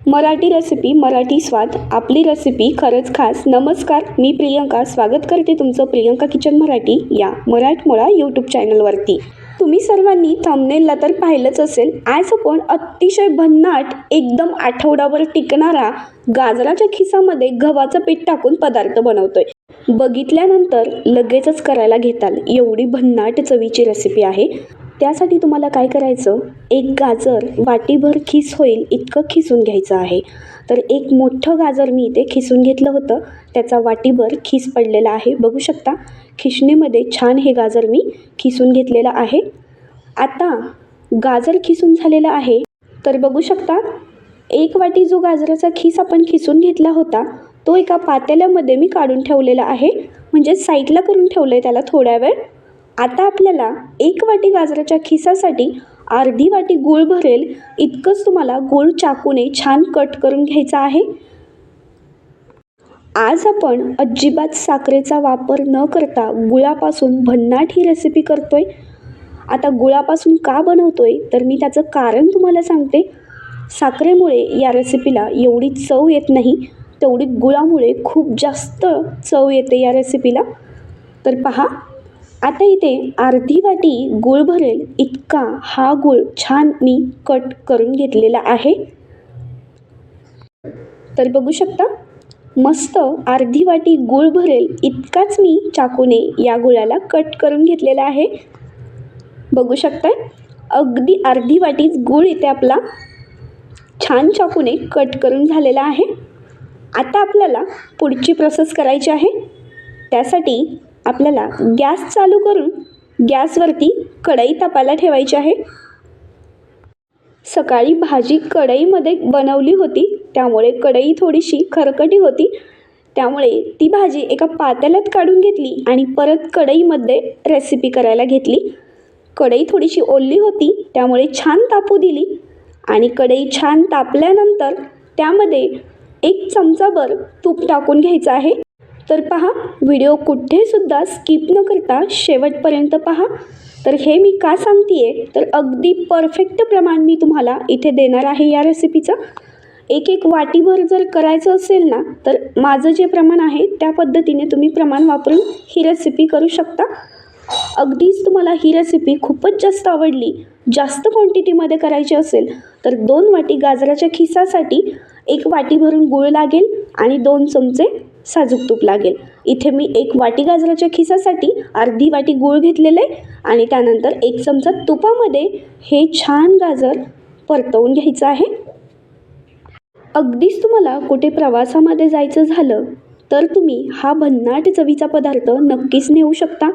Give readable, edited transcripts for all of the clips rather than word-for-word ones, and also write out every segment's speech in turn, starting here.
Marathi recipe Marathi स्वाद आपली recipe खरंच खास. नमस्कार, मी प्रियंका स्वागत करते तुमचं प्रियंका किचन मराठी या मराठमोळा यूट्यूब चॅनलवरती. तुम्ही सर्वांनी थंबनेलला तर पाहिलंच असेल. आज आपण अतिशय भन्नाट एकदम आठवडाभर टिकणारा गाजराच्या खिसामध्ये गव्हाचं पीठ टाकून पदार्थ बनवतोय. बघितल्यानंतर लगेचच करायला घेताल एवढी भन्नाट चवीची रेसिपी आहे. त्यासाठी तुम्हाला काय करायचं, एक गाजर वाटीभर खीस होईल इतकं खिसून घ्यायचं आहे. तर एक मोठं गाजर मी इथे खिसून घेतलं होतं, त्याचा वाटीभर खीस पडलेला आहे. बघू शकता खिसणीमध्ये छान हे गाजर मी खिसून घेतलेलं आहे. आता गाजर खिसून झालेलं आहे. तर बघू शकता एक वाटी जो गाजराचा खीस आपण खिसून घेतला होता तो एका पातेल्यामध्ये मी काढून ठेवलेला आहे, म्हणजे साईडला करून ठेवलं आहे त्याला थोड्या वेळ. आता आपल्याला एक वाटी गाजराच्या खिसासाठी अर्धी वाटी गूळ भरेल इतकंच तुम्हाला गूळ चाकूने छान कट करून घ्यायचा आहे. आज आपण अजिबात साखरेचा वापर न करता गुळापासून भन्नाट ही रेसिपी करतोय. आता गुळापासून का बनवतोय तर मी त्याचं कारण तुम्हाला सांगते. साखरेमुळे या रेसिपीला एवढी चव येत नाही, तेवढी गुळामुळे खूप जास्त चव येते या रेसिपीला. तर पहा, आता इथे अर्धी वाटी गूळ भरेल इतका हा गूळ छान मी कट करून घेतलेला आहे. तर बघू शकता मस्त अर्धी वाटी गूळ भरेल इतकाच मी चाकूने या गुळाला कट करून घेतलेला आहे. बघू शकताय अगदी अर्धी वाटीच गूळ इथे आपला छान चाकूने कट करून झालेला आहे. आता आपल्याला पुढची प्रोसेस करायची आहे. त्यासाठी आपल्याला गॅस चालू करून गॅसवरती कढई तापायला ठेवायची आहे. सकाळी भाजी कढईमध्ये बनवली होती, त्यामुळे कढई थोडीशी खरकटी होती, त्यामुळे ती भाजी एका पातेल्यात काढून घेतली आणि परत कढईमध्ये रेसिपी करायला घेतली. कढई थोडीशी ओली होती त्यामुळे छान तापू दिली आणि कढई छान तापल्यानंतर त्यामध्ये 1 चमचाभर तूप टाकून घ्यायचं आहे. तर पहा, व्हिडिओ कुठेसुद्धा स्किप न करता शेवटपर्यंत पहा. तर हे मी का सांगते तर अगदी परफेक्ट प्रमाण मी तुम्हाला इथे देणार आहे या रेसिपीचं. एक वाटीभर जर करायचं असेल ना तर माझं जे प्रमाण आहे त्या पद्धतीने तुम्ही प्रमाण वापरून ही रेसिपी करू शकता. अगदीच तुम्हाला ही रेसिपी खूपच जास्त आवडली, जास्त क्वांटिटीमध्ये करायची असेल तर 2 वाटी गाजराच्या खिसासाठी 1 वाटी भरून गूळ लागेल आणि 2 चमचे साजूक तूप लागेल. इथे मी 1 वाटी गाजराच्या खिसासाठी अर्धी वाटी गूळ घेतलेलं आहे आणि त्यानंतर 1 चमचा तुपामध्ये हे छान गाजर परतवून घ्यायचं आहे. अगदीच तुम्हाला कुठे प्रवासामध्ये जायचं झालं तर तुम्ही हा भन्नाट चवीचा पदार्थ नक्कीच नेऊ शकता.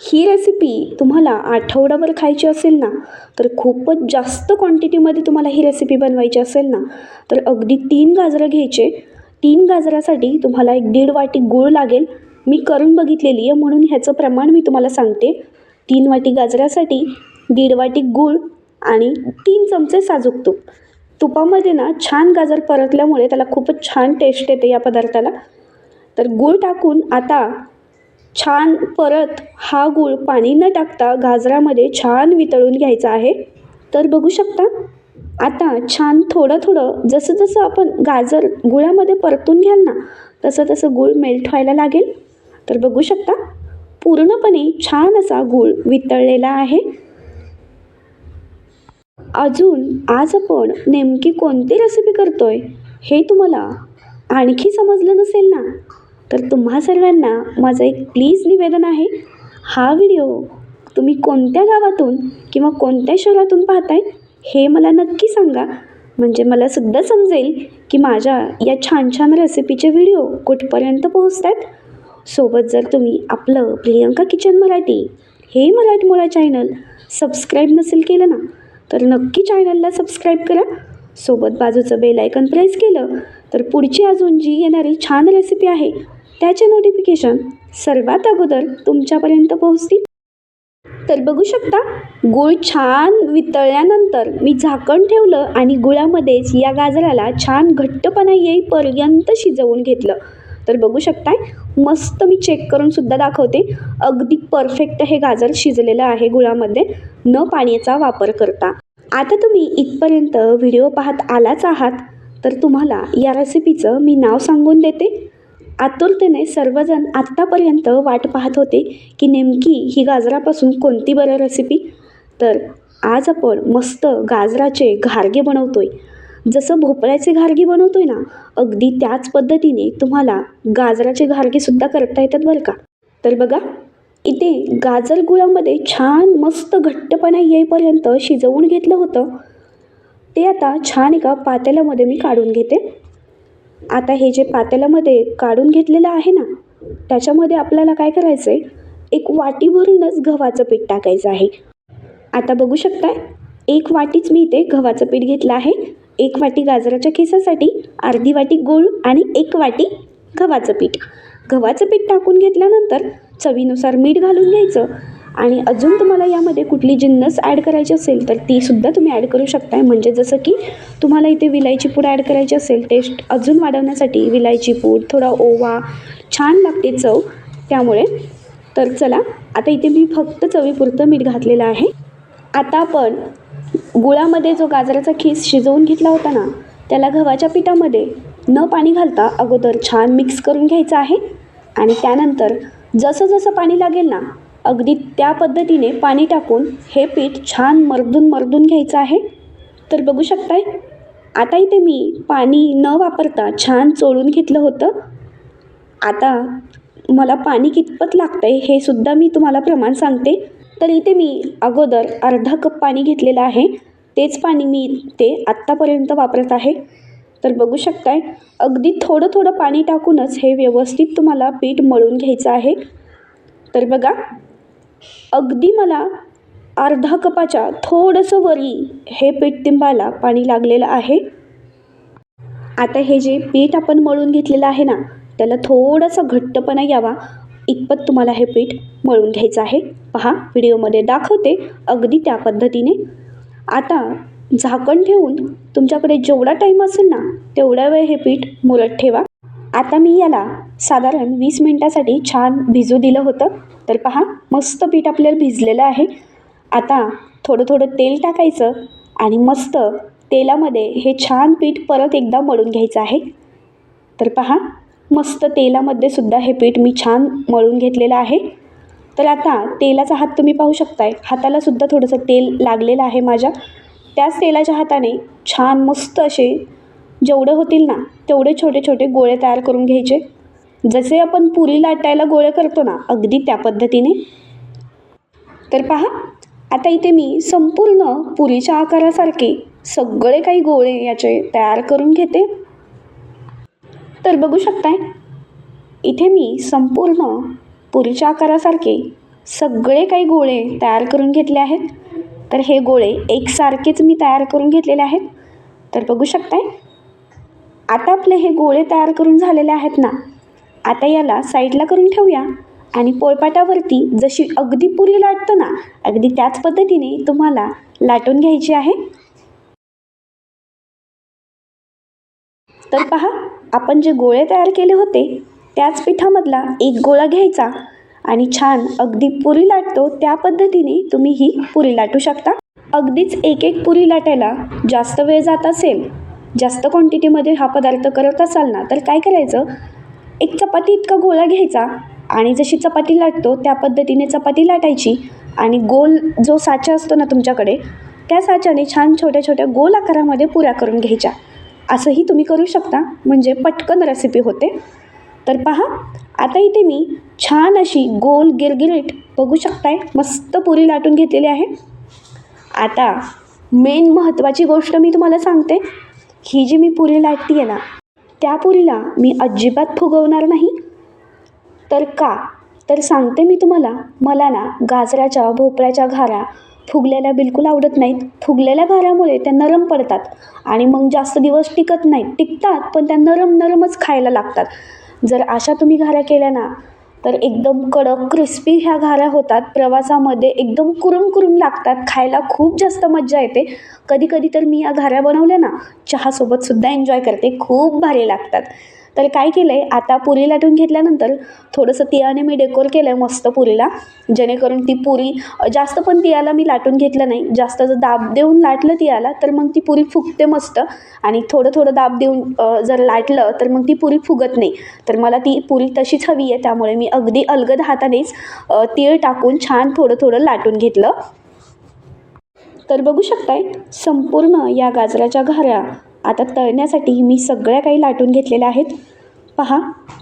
ही रेसिपी तुम्हाला आठवडाभर खायची असेल ना तर खूपच जास्त क्वांटिटीमध्ये तुम्हाला ही रेसिपी बनवायची असेल ना तर अगदी 3 गाजरं घ्यायचे. 3 गाजरासाठी तुम्हाला 1.5 वाटी गूळ लागेल. मी करून बघितलेली आहे म्हणून ह्याचं प्रमाण मी तुम्हाला सांगते. 3 वाटी गाजरासाठी 1.5 वाटी गूळ आणि 3 चमचे साजूक तूप. तुपामध्ये ना छान गाजर परतल्यामुळे त्याला खूपच छान टेस्ट येते या पदार्थाला. तर गूळ टाकून आता छान परत हा गूळ पाणी न टाकता गाजरामध्ये छान वितळून घ्यायचा आहे. तर बघू शकता आता छान थोडं थोडं जसं जसं आपण गाजर गुळामध्ये परतून घ्याल ना तसं तसं गूळ मेल्ट व्हायला लागेल. तर बघू शकता पूर्णपणे छान असा गूळ वितळलेला आहे. अजून आज आपण नेमकी कोणती रेसिपी करतोय हे तुम्हाला आणखी समजलं नसेल ना तर तुम्हा सर्वांना माझं एक प्लीज निवेदन आहे. हा व्हिडिओ तुम्ही कोणत्या गावातून किंवा कोणत्या शहरातून पाहताय हे मला नक्की सांगा, म्हणजे मला सुद्धा समजेल की माझ्या या छान छान रेसिपीचे व्हिडिओ कुठपर्यंत पोहोचत आहेत. सोबत जर तुम्ही आपलं प्रियंका किचन मराठी हे मराठमोळा चॅनल सबस्क्राईब नसेल केलं ना तर नक्की चॅनलला सबस्क्राईब करा. सोबत बाजूचं बेल आयकन प्रेस केलं तर पुढची अजून जी येणारी छान रेसिपी आहे त्याचे नोटिफिकेशन सर्वात अगोदर तुमच्यापर्यंत पोहोचतील. तर बघू शकता गूळ छान वितळल्यानंतर मी झाकण ठेवलं आणि गुळामध्येच या गाजराला छान घट्टपणा येईपर्यंत शिजवून घेतलं. तर बघू शकताय मस्त मी चेक करून सुद्धा दाखवते. अगदी परफेक्ट हे गाजर शिजलेलं आहे गुळामध्ये न पाण्याचा वापर करता. आता तुम्ही इथपर्यंत व्हिडिओ पाहत आलाच आहात तर तुम्हाला या रेसिपीचं मी नाव सांगून देते. आतुरतेने सर्वजण आत्तापर्यंत वाट पाहत होते की नेमकी ही गाजरापासून कोणती बरं रेसिपी. तर आज आपण मस्त गाजराचे घारगे बनवतोय. जसं भोपळ्याचे घारगे बनवतोय ना, अगदी त्याच पद्धतीने तुम्हाला गाजराचे घारगेसुद्धा करता येतात बरं का. तर बघा, इथे गाजर गुळामध्ये छान मस्त घट्टपणा येईपर्यंत शिजवून घेतलं होतं. ते आता छान एका पातेल्यामध्ये मी काढून घेते. आता हे जे पातेल्यामध्ये काढून घेतलेलं आहे ना, त्याच्यामध्ये आपल्याला काय करायचं आहे, एक वाटी भरूनच गव्हाचं पीठ टाकायचं आहे. आता बघू शकताय, एक वाटीच मी इथे गव्हाचं पीठ घेतलं आहे. एक वाटी गाजराच्या खिसासाठी, अर्धी वाटी गूळ आणि एक वाटी गव्हाचं पीठ. गव्हाचं पीठ टाकून घेतल्यानंतर चवीनुसार मीठ घालून घ्यायचं. आणि अजून तुम्हाला यामध्ये कुठली जिन्नस ॲड करायची असेल तर तीसुद्धा तुम्ही ॲड करू शकताय. म्हणजे जसं की तुम्हाला इथे विलायची पूड ॲड करायची असेल, टेस्ट अजून वाढवण्यासाठी विलायची पूड, थोडा ओवा, छान लागते चव त्यामुळे. तर चला, आता इथे मी फक्त चवीपुरतं मीठ घातलेलं आहे. आता आपण गुळामध्ये जो गाजराचा खीस शिजवून घेतला होता ना, त्याला गव्हाच्या पिठामध्ये न पाणी घालता अगोदर छान मिक्स करून घ्यायचं आहे. आणि त्यानंतर जसं जसं पाणी लागेल ना, अगदी त्या पद्धतीने पाणी टाकून हे पीठ छान मर्दून घ्यायचं आहे. तर बघू शकताय, आता इथे मी पाणी न वापरता छान चोळून घेतलं होतं. आता मला पाणी कितपत लागतं आहे हे सुद्धा मी तुम्हाला प्रमाण सांगते. तर इथे मी अगोदर अर्धा कप पाणी घेतलेलं आहे. तेच पाणी मी ते आत्तापर्यंत वापरत आहे. तर बघू शकताय, अगदी थोडं थोडं पाणी टाकूनच हे व्यवस्थित तुम्हाला पीठ मळून घ्यायचं आहे. तर बघा, अगदी मला अर्धा कपाच्या थोडंसं वरी हे पीठ तिंबायला पाणी लागलेलं आहे. आता हे जे पीठ आपण मळून घेतलेलं आहे ना, त्याला थोडासा घट्टपणा यावा इतपत तुम्हाला हे पीठ मळून घ्यायचं आहे. पहा, व्हिडिओमध्ये दाखवते अगदी त्या पद्धतीने. आता झाकण ठेवून तुमच्याकडे जेवढा टाईम असेल ना, तेवढा वेळ हे पीठ मुरत ठेवा. आता मी याला साधारण 20 मिनिटासाठी छान भिजू दिलं होतं. तर पहा, मस्त पीठ आपल्याला भिजलेलं आहे. आता थोडं थोडं तेल टाकायचं आणि मस्त तेलामध्ये हे छान पीठ परत एकदा मळून घ्यायचं आहे. तर पहा, मस्त तेलामध्ये सुद्धा हे पीठ मी छान मळून घेतलेलं आहे. तर आता तेलाचा हात तुम्ही पाहू शकताय, हाताला सुद्धा थोडंसं तेल लागलेलं आहे माझ्या. त्याच तेलाच्या हाताने छान मस्त असे जेवढे होतील ना, तेवढे छोटे छोटे गोळे तयार करून घ्यायचे. जसे आपण पुरी लाटायला गोळे करतो ना, अगदी त्या पद्धतीने. तर पहा, आता इथे मी संपूर्ण पुरीच्या आकारासारखे सगळे काही गोळे याचे तयार करून घेते. तर बघू शकताय, इथे मी संपूर्ण पुरीच्या आकारासारखे सगळे काही गोळे तयार करून घेतले आहेत. तर हे गोळे एकसारखेच मी तयार करून घेतलेले आहेत. तर बघू शकताय, आता आपले हे गोळे तयार करून झालेले आहेत ना, आता याला साईडला करून ठेवूया. आणि पोळपाटावरती जशी अगदी पुरी लाटतो ना, अगदी त्याच पद्धतीने तुम्हाला लाटून घ्यायची आहे. तर पहा, आपण जे गोळे तयार केले होते त्याच पिठामधला एक गोळा घ्यायचा आणि छान अगदी पुरी लाटतो त्या पद्धतीने तुम्ही ही पुरी लाटू शकता. अगदीच एक एक पुरी लाटायला जास्त वेळ जात असेल, जास्त क्वांटिटीमध्ये हा पदार्थ करत असाल ना, तर काय करायचं, एक चपाती इतका गोळा घ्यायचा आणि जशी चपाती लाटतो त्या पद्धतीने चपाती लाटायची. आणि गोल जो साचा असतो ना तुमच्याकडे, त्या साच्याने छान छोट्या छोट्या गोल आकारामध्ये पुऱ्या करून घ्यायच्या. असंही तुम्ही करू शकता, म्हणजे पटकन रेसिपी होते. तर पहा, आता इथे मी छान अशी गोल गिरगिरीट बघू शकताय मस्त पुरी लाटून घेतलेली आहे. आता मेन महत्त्वाची गोष्ट मी तुम्हाला सांगते, ही जी मी पुरी लाटती आहे ना, त्या पुरीला मी अजिबात फुगवणार नाही. तर का, तर सांगते मी तुम्हाला, मला ना गाजराच्या भोपळ्याच्या घाऱ्या फुगलेल्या बिलकुल आवडत नाहीत. फुगलेल्या घाऱ्यामुळे त्या नरम पडतात आणि मग जास्त दिवस टिकत नाहीत. टिकतात पण त्या नरमच खायला लागतात. जर अशा तुम्ही घाऱ्या केल्या ना, तर एकदम कडक क्रिस्पी ह्या घाऱ्या होतात. प्रवासामध्ये एकदम कुरुम लागतात, खायला खूप जास्त मज्जा येते. कधी कधी तर मी या घाऱ्या बनवल्या ना, चहासोबतसुद्धा एन्जॉय करते, खूप भारी लागतात. तर काय केलं आहे, आता पुरी लाटून घेतल्यानंतर थोडंसं तिळाने मी डेकोर केलं आहे मस्त पुरीला, जेणेकरून ती पुरी जास्त पण तिळाला मी लाटून घेतलं नाही. जास्त जर दाब देऊन लाटलं तिळाला तर मग ती पुरी फुगते मस्त, आणि थोडं थोडं दाब देऊन जर लाटलं तर मग ती पुरी फुगत नाही. तर मला ती पुरी तशीच हवी आहे, त्यामुळे मी अगदी अलगद हातानेच तीळ टाकून छान थोडं थोडं लाटून घेतलं. तर बघू शकताय संपूर्ण या गाजराच्या घाऱ्या आता तळण्यासाठी मी सगळ्या काही लाटून घेतलेल्या आहेत. पहा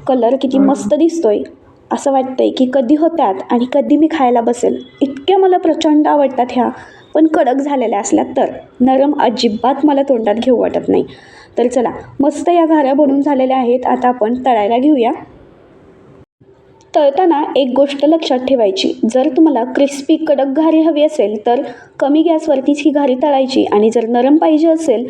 कलर किती मस्त दिसतोय. असं वाटतंय की कधी होत्यात आणि कधी मी खायला बसेल. इतक्या मला प्रचंड आवडतात ह्या, पण कडक झालेल्या असल्या तर, नरम अजिबात मला तोंडात घेऊ वाटत नाही. तर चला, मस्त या घाऱ्या बनून झालेल्या आहेत. आता आपण तळायला घेऊया. तळताना एक गोष्ट लक्षात ठेवायची, जर तुम्हाला क्रिस्पी कडक घारी हवी असेल तर कमी गॅसवरतीच ही घारी तळायची, आणि जर नरम पाहिजे असेल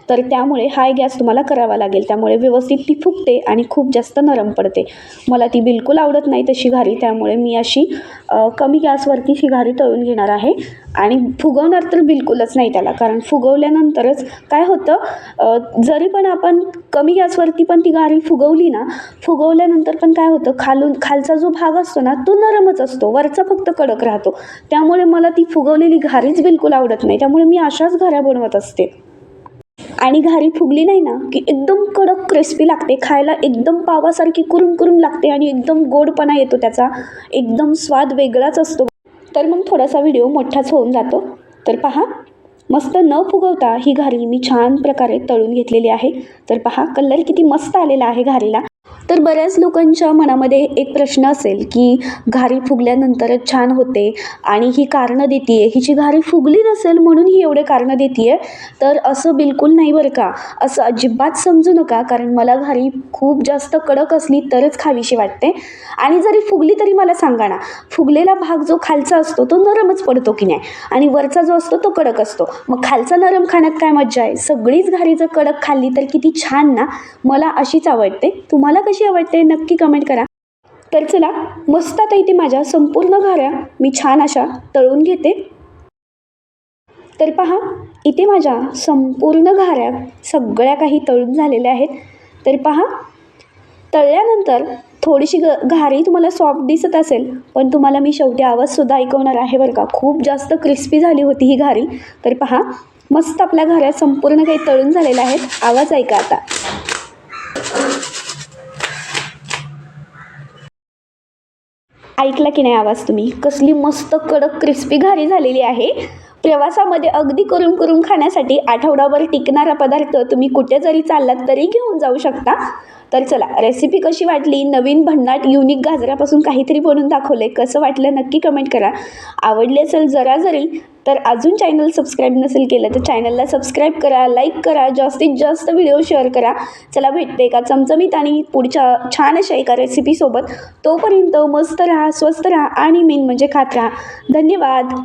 तर त्यामुळे हाय गॅस तुम्हाला करावा लागेल. त्यामुळे व्यवस्थित ती फुगते आणि खूप जास्त नरम पडते. मला ती बिलकुल आवडत नाही तशी घारी, त्यामुळे मी अशी कमी गॅसवरती ही घारी तळून घेणार आहे. आणि फुगवणार तर बिलकुलच नाही त्याला, कारण फुगवल्यानंतरच काय होतं, जरी पण आपण कमी गॅसवरती पण ती घारी फुगवली ना, फुगवल्यानंतर पण काय होतं, खालचा जो भाग असतो ना तो नरमच असतो, वरचा फक्त कडक राहतो. त्यामुळे मला ती फुगवलेली घारीच बिलकुल आवडत नाही. त्यामुळे मी अशाच घाऱ्या बनवत असते. आणि घारी फुगली नाही ना की एकदम कडक क्रिस्पी लागते, खायला एकदम पावासारखी कुरुम कुरुम लागते आणि एकदम गोडपणा येतो त्याचा, एकदम स्वाद वेगळाच असतो. तर मग थोडासा व्हिडिओ मोठाच होऊन जातो. तर पहा, मस्त न फुगवता ही घारी मी छान प्रकारे तळून घेतलेली आहे. तर पहा कलर किती मस्त आलेला आहे घारीला. तर बऱ्याच लोकांच्या मनामध्ये एक प्रश्न असेल की घारी फुगल्यानंतरच छान होते आणि ही कारणं देते आहे, हिची घारी फुगली नसेल म्हणून ही एवढे कारणं देते आहे. तर असं बिलकुल नाही बरं का, असं अजिबात समजू नका, कारण मला घारी खूप जास्त कडक असली तरच खावीशी वाटते. आणि जरी फुगली तरी मला सांगा ना, फुगलेला भाग जो खालचा असतो तो नरमच पडतो की नाही, आणि वरचा जो असतो तो कडक असतो. मग खालचा नरम खाण्यात काय मज्जा आहे. सगळीच घारी जर कडक खाल्ली तर किती छान ना. मला अशीच आवडते. तुम्हाला कशी आवडते नक्की कमेंट करा. तर चला, मस्त आता इथे माझ्या संपूर्ण घाऱ्या मी छान अशा तळून घेते. तर पहा, इथे माझ्या संपूर्ण घाऱ्या सगळ्या काही तळून झालेल्या आहेत. तर पहा, तळल्यानंतर थोडीशी घारी तुम्हाला सॉफ्ट दिसत असेल, पण तुम्हाला मी शेवटी आवाजसुद्धा ऐकवणार आहे बरं का. खूप जास्त क्रिस्पी झाली होती ही घारी. तर पहा, मस्त आपल्या घाऱ्या संपूर्ण काही तळून झालेल्या आहेत. आवाज ऐका आता. ऐकला की नाही आवाज तुम्ही? कसली मस्त कडक क्रिस्पी घारी झालेली आहे. प्रवासामध्ये अगदी करून करून खाण्यासाठी आठवडाभर टिकणारा पदार्थ तुम्ही कुठे जरी चाललात तरी घेऊन जाऊ शकता. तर चला, रेसिपी कशी वाटली, नवीन भन्नाट युनिक गाजरापासून काहीतरी बनवून दाखवले, कसं वाटलं नक्की कमेंट करा. आवडली असेल जरा जरी तर अजून चॅनल सबस्क्राईब नसेल केलं तर चॅनलला सबस्क्राईब करा, लाईक करा, जास्तीत जास्त व्हिडिओ शेअर करा. चला, भेटते एका चमचमीत आणि पुढच्या छान अशा एका रेसिपीसोबत. तोपर्यंत मस्त राहा, स्वस्त राहा आणि मेन म्हणजे खात राहा. धन्यवाद.